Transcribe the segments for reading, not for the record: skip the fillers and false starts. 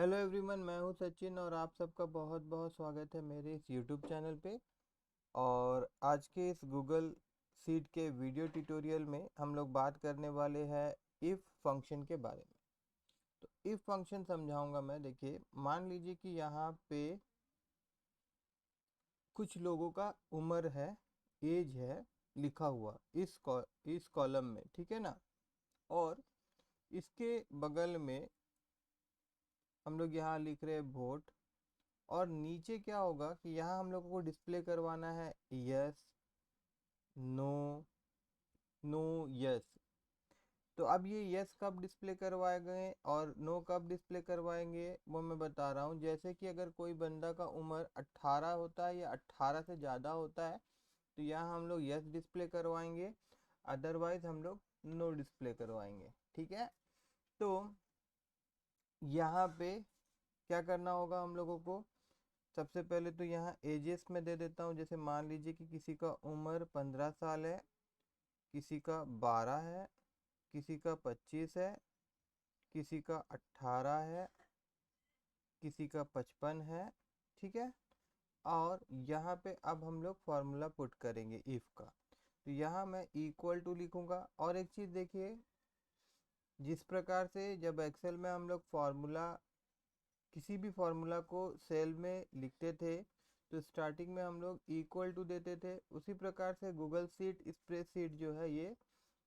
Hello everyone, मैं हूं सचिन और आप सबका बहुत बहुत स्वागत है मेरे इस यूट्यूब चैनल पे। और आज के इस गूगल सीट के वीडियो ट्यूटोरियल में हम लोग बात करने वाले हैं इफ़ फंक्शन के बारे में। तो इफ़ फंक्शन समझाऊंगा मैं। देखिए, मान लीजिए कि यहाँ पे कुछ लोगों का उम्र है, एज है लिखा हुआ इस कॉलम में, ठीक है ना। और इसके बगल में हम लोग यहाँ लिख रहे हैं वोट। और नीचे क्या होगा कि यहाँ हम लोगों को डिस्प्ले करवाना है यस, नो, नो, यस। तो अब ये यस कब डिस्प्ले करवाए गए और नो कब डिस्प्ले करवाएंगे वो मैं बता रहा हूँ। जैसे कि अगर कोई बंदा का उम्र 18 होता है या 18 से ज़्यादा होता है तो यहाँ हम लोग यस डिस्प्ले करवाएंगे, अदरवाइज हम लोग नो डिस्प्ले करवाएंगे, ठीक है। तो यहाँ पे क्या करना होगा हम लोगों को। सबसे पहले तो यहाँ एजेस में दे देता हूँ। जैसे मान लीजिए कि किसी का उम्र 15 साल है, किसी का 12 है, किसी का 25 है, किसी का 18 है, किसी का 55 है, ठीक है। और यहाँ पे अब हम लोग फॉर्मूला पुट करेंगे इफ़ का। तो यहाँ मैं इक्वल टू लिखूँगा। और एक चीज़ देखिए, जिस प्रकार से जब एक्सेल में हम लोग फार्मूला किसी भी फार्मूला को सेल में लिखते थे तो स्टार्टिंग में हम लोग इक्वल टू देते थे, उसी प्रकार से गूगल शीट स्प्रेडशीट जो है ये,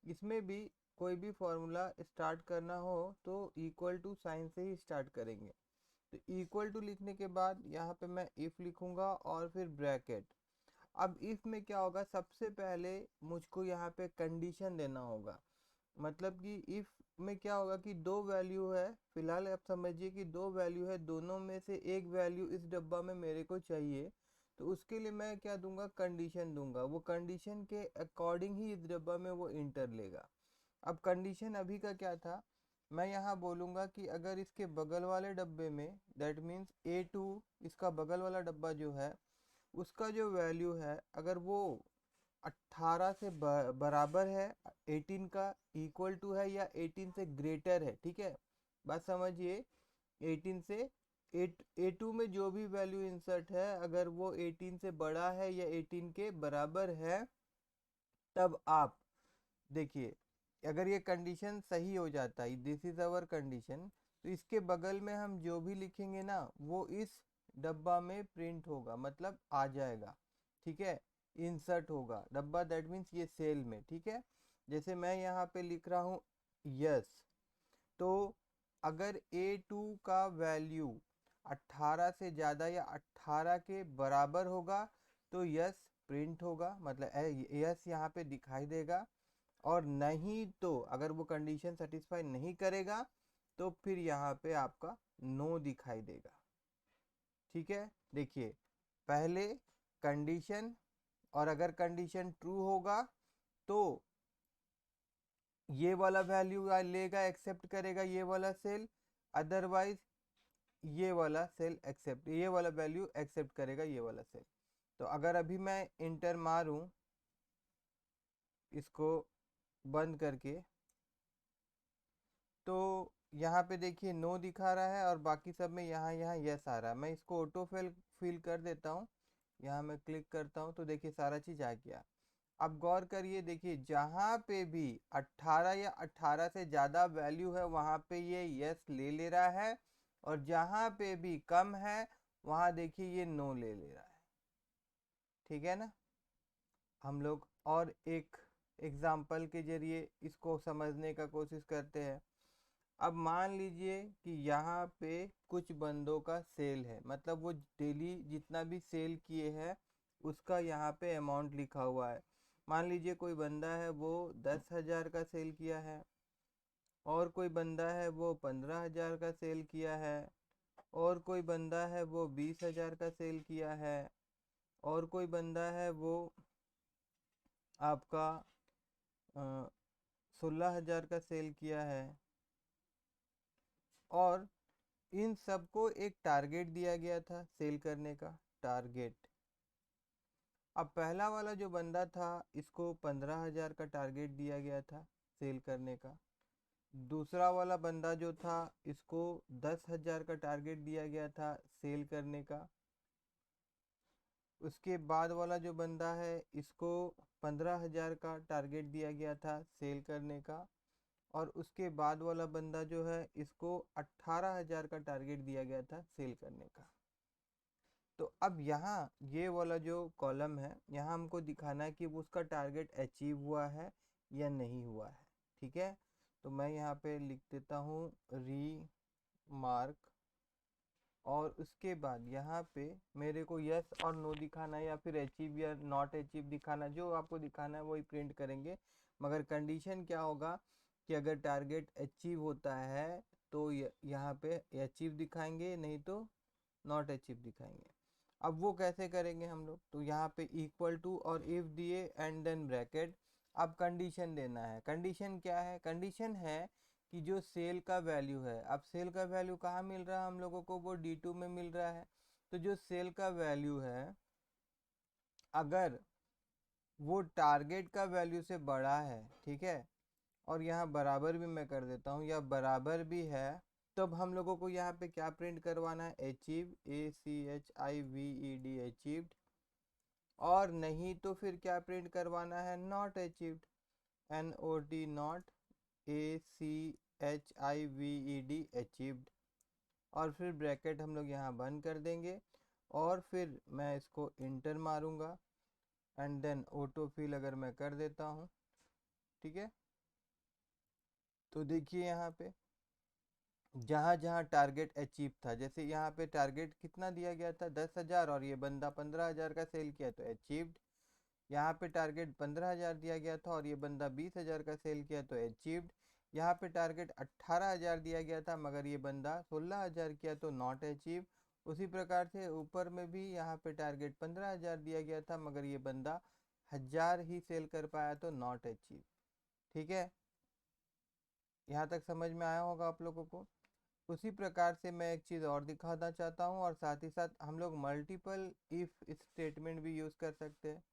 इसमें भी कोई भी फार्मूला स्टार्ट करना हो तो इक्वल टू साइन से ही स्टार्ट करेंगे। तो इक्वल टू लिखने के बाद यहाँ पे मैं इफ़ लिखूँगा और फिर ब्रैकेट। अब इफ़ में क्या होगा, सबसे पहले मुझको यहाँ पे कंडीशन देना होगा। मतलब कि इफ़ में क्या होगा कि दो वैल्यू है, फिलहाल आप समझिए कि दो वैल्यू है, दोनों में से एक वैल्यू इस डब्बा में मेरे को चाहिए। तो उसके लिए मैं क्या दूंगा, कंडीशन दूंगा। वो कंडीशन के अकॉर्डिंग ही इस डब्बा में वो इंटर लेगा। अब कंडीशन अभी का क्या था, मैं यहाँ बोलूँगा कि अगर इसके बगल वाले डब्बे में, दैट मीन्स A2, इसका बगल वाला डब्बा जो है उसका जो वैल्यू है अगर वो 18 से बराबर है, 18 का इक्वल टू है या 18 से ग्रेटर है, ठीक है। बात समझिए, 18 से A2 में जो भी वैल्यू इंसर्ट है अगर वो 18 से बड़ा है या 18 के बराबर है, तब आप देखिए, अगर ये कंडीशन सही हो जाता है, दिस इज अवर कंडीशन, तो इसके बगल में हम जो भी लिखेंगे ना वो इस डब्बा में प्रिंट होगा, मतलब आ जाएगा, ठीक है। इंसर्ट होगा डब्बा, दैट मीन्स ये सेल में, ठीक है। जैसे मैं यहाँ पे लिख रहा हूँ यस, तो अगर A2 का वैल्यू 18 से ज़्यादा या 18 के बराबर होगा तो यस प्रिंट होगा, मतलब यस यहाँ पे दिखाई देगा। और नहीं तो अगर वो कंडीशन सेटिस्फाई नहीं करेगा तो फिर यहाँ पे आपका नो दिखाई देगा, ठीक है। देखिए, पहले कंडीशन, और अगर कंडीशन ट्रू होगा तो ये वाला वैल्यू लेगा, एक्सेप्ट करेगा ये वाला सेल, अदरवाइज ये वाला सेल एक्सेप्ट, ये वाला वैल्यू एक्सेप्ट करेगा ये वाला सेल। तो अगर अभी मैं इंटर मारूं इसको बंद करके, तो यहाँ पे देखिए नो दिखा रहा है और बाकी सब में यहाँ यहाँ यस आ रहा है। मैं इसको ऑटो फिल कर देता हूँ। यहाँ मैं क्लिक करता हूँ तो देखिए सारा चीज़ आ गया। अब गौर करिए, देखिए जहाँ पे भी 18 या 18 से ज़्यादा वैल्यू है वहाँ पे ये यस ले ले रहा है, और जहाँ पे भी कम है वहाँ देखिए ये नो ले ले रहा है, ठीक है ना। हम लोग और एक एग्जाम्पल के जरिए इसको समझने का कोशिश करते हैं। अब मान लीजिए कि यहाँ पे कुछ बंदों का सेल है, मतलब वो डेली जितना भी सेल किए हैं उसका यहाँ पे अमाउंट लिखा हुआ है। मान लीजिए कोई बंदा है वो 10,000 का सेल किया है, और कोई बंदा है वो 15,000 का सेल किया है, और कोई बंदा है वो 20,000 का सेल किया है, और कोई बंदा है वो आपका 16,000 का सेल किया है। और इन सबको एक टारगेट दिया गया था सेल करने का, टारगेट। अब पहला वाला जो बंदा था इसको 15,000 का टारगेट दिया गया था सेल करने का। दूसरा वाला बंदा जो था इसको 10,000 का टारगेट दिया गया था सेल करने का। उसके बाद वाला जो बंदा है इसको 15,000 का टारगेट दिया गया था सेल करने का। और उसके बाद वाला बंदा जो है इसको 18,000 का टारगेट दिया गया था सेल करने का। तो अब यहाँ ये वाला जो कॉलम है यहाँ हमको दिखाना है कि वो उसका टारगेट अचीव हुआ है या नहीं हुआ है। ठीक है, तो मैं यहाँ पे लिख देता हूँ री मार्क, और उसके बाद यहाँ पे मेरे को यस और नो दिखाना है या फिर अचीव या नॉट अचीव दिखाना, जो आपको दिखाना है वही प्रिंट करेंगे। मगर कंडीशन क्या होगा कि अगर टारगेट अचीव होता है तो यहाँ पे अचीव दिखाएंगे, नहीं तो नॉट अचीव दिखाएंगे। अब वो कैसे करेंगे हम लोग, तो यहाँ पे इक्वल टू और इफ दिए एंड देन ब्रैकेट। अब कंडीशन देना है। कंडीशन क्या है, कंडीशन है कि जो सेल का वैल्यू है, अब सेल का वैल्यू कहाँ मिल रहा है हम लोगों को, वो D2 में मिल रहा है। तो जो सेल का वैल्यू है अगर वो टारगेट का वैल्यू से बड़ा है, ठीक है, और यहाँ बराबर भी मैं कर देता हूँ, या बराबर भी है, तब हम लोगों को यहाँ पे क्या प्रिंट करवाना है, अचीव, ACHIVED अचीव्ड। और नहीं तो फिर क्या प्रिंट करवाना है, not achieved, NOT not, ACHIVED achieved. और फिर ब्रैकेट हम लोग यहाँ बंद कर देंगे और फिर मैं इसको इंटर मारूंगा एंड देन ऑटो फिल अगर मैं कर देता हूँ, ठीक है। तो देखिए यहाँ पे जहाँ जहाँ टारगेट अचीव था, जैसे यहाँ पे टारगेट कितना दिया गया था 10,000 और ये बंदा 15,000 का सेल किया तो अचीव्ड। यहाँ पे टारगेट 15,000 दिया गया था और ये बंदा 20,000 का सेल किया तो अचीव्ड। यहाँ पे टारगेट 18,000 दिया गया था मगर ये बंदा 16,000 किया तो नॉट अचीव। उसी प्रकार से ऊपर में भी यहाँ पे टारगेट 15,000 दिया गया था मगर ये बंदा 1,000 ही सेल कर पाया तो नॉट अचीव। ठीक है, यहाँ तक समझ में आया होगा आप लोगों को। उसी प्रकार से मैं एक चीज़ और दिखाना चाहता हूँ, और साथ ही साथ हम लोग मल्टीपल इफ स्टेटमेंट भी यूज़ कर सकते हैं,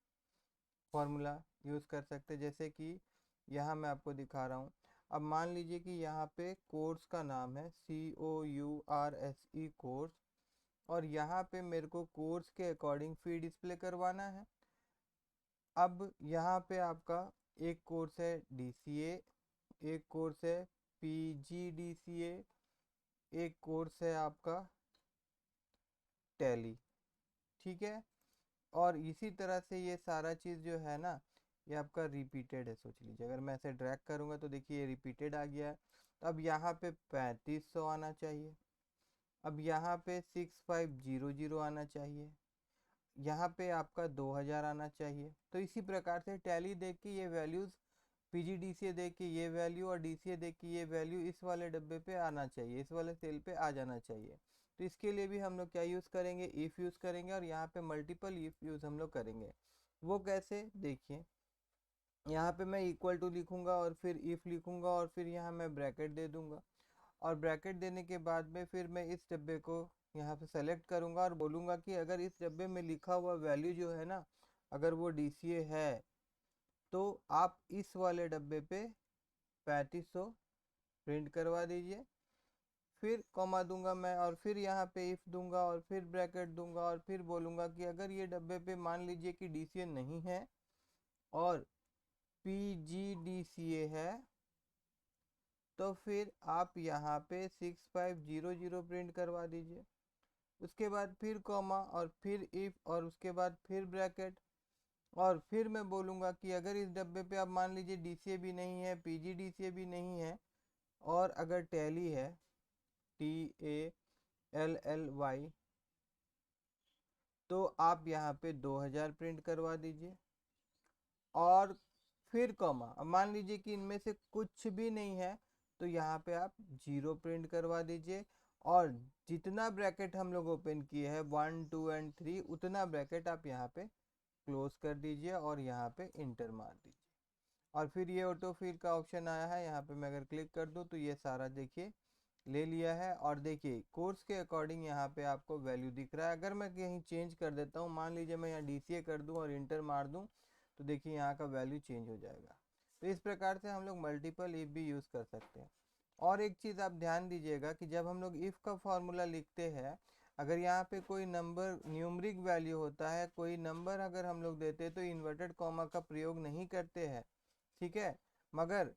फॉर्मूला यूज़ कर सकते हैं। जैसे कि यहाँ मैं आपको दिखा रहा हूँ। अब मान लीजिए कि यहाँ पे कोर्स का नाम है COURSE कोर्स, और यहाँ पे मेरे को कोर्स के अकॉर्डिंग फी डिस्प्ले करवाना है। अब यहाँ पे आपका एक कोर्स है DCA, एक कोर्स है PGDCA, एक कोर्स है आपका टैली, ठीक है। और इसी तरह से ये सारा चीज़ जो है ना ये आपका रिपीटेड है। सोच लीजिए अगर मैं ऐसे ड्रैग करूँगा तो देखिए ये रिपीटेड आ गया है। तो अब यहाँ पे 3500 आना चाहिए, अब यहाँ पे 6500 आना चाहिए, यहाँ पे आपका 2000 आना चाहिए। तो इसी प्रकार से टैली देख के ये वैल्यूज़, PGDCA देख के ये वैल्यू और DCA देख के ये वैल्यू इस वाले डब्बे पे आना चाहिए, इस वाले सेल पे आ जाना चाहिए। तो इसके लिए भी हम लोग क्या यूज़ करेंगे, इफ़ यूज़ करेंगे, और यहाँ पे मल्टीपल इफ़ यूज़ हम लोग करेंगे। वो कैसे, देखिए यहाँ पे मैं इक्वल टू लिखूँगा और फिर इफ़ लिखूँगा और फिर यहाँ मैं ब्रैकेट दे दूँगा, और ब्रैकेट देने के बाद में फिर मैं इस डब्बे को यहाँ पे सेलेक्ट करूँगा और बोलूँगा कि अगर इस डब्बे में लिखा हुआ वैल्यू जो है ना अगर वो DCA है तो आप इस वाले डब्बे पे 3500 प्रिंट करवा दीजिए। फिर कॉमा दूंगा मैं और फिर यहाँ पे इफ़ दूंगा और फिर ब्रैकेट दूंगा और फिर बोलूँगा कि अगर ये डब्बे पे मान लीजिए कि DCA नहीं है और PGDCA है तो फिर आप यहाँ पे 6500 प्रिंट करवा दीजिए। उसके बाद फिर कॉमा और फिर इफ़ और उसके बाद फिर ब्रैकेट, और फिर मैं बोलूँगा कि अगर इस डब्बे पे आप मान लीजिए DCA भी नहीं है, PGDCA भी नहीं है, और अगर टैली है TALLY, तो आप यहाँ पे 2000 प्रिंट करवा दीजिए। और फिर कॉमा, अब मान लीजिए कि इनमें से कुछ भी नहीं है तो यहाँ पे आप 0 प्रिंट करवा दीजिए, और जितना ब्रैकेट हम लोग ओपन किए हैं 1 2 एंड 3 उतना ब्रैकेट आप यहाँ पे क्लोज कर दीजिए और यहाँ पे इंटर मार दीजिए। और फिर ये ऑटो फिल का ऑप्शन आया है, यहाँ पे मैं अगर क्लिक कर दूँ तो ये सारा देखिए ले लिया है। और देखिए कोर्स के अकॉर्डिंग यहाँ पे आपको वैल्यू दिख रहा है। अगर मैं कहीं चेंज कर देता हूँ, मान लीजिए मैं यहाँ DCA कर दूँ और इंटर मार दूँ तो देखिए यहाँ का वैल्यू चेंज हो जाएगा। तो इस प्रकार से हम लोग मल्टीपल इफ भी यूज़ कर सकते हैं। और एक चीज़ आप ध्यान दीजिएगा कि जब हम लोग इफ़ का फॉर्मूला लिखते हैं, अगर यहाँ पे कोई नंबर न्यूमरिक वैल्यू होता है, कोई नंबर अगर हम लोग देते हैं तो इन्वर्टेड कॉमा का प्रयोग नहीं करते हैं, ठीक है। मगर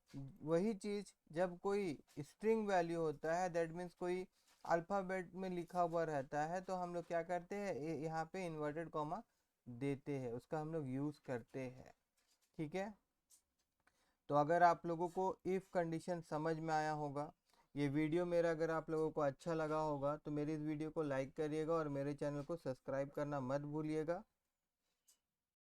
वही चीज़ जब कोई स्ट्रिंग वैल्यू होता है, दैट मीन्स कोई अल्फ़ाबेट में लिखा हुआ रहता है, तो हम लोग क्या करते हैं, यहाँ पे इन्वर्टेड कॉमा देते हैं, उसका हम लोग यूज़ करते हैं, ठीक है। तो अगर आप लोगों को इफ़ कंडीशन समझ में आया होगा, ये वीडियो मेरा अगर आप लोगों को अच्छा लगा होगा तो मेरी इस वीडियो को लाइक करिएगा और मेरे चैनल को सब्सक्राइब करना मत भूलिएगा।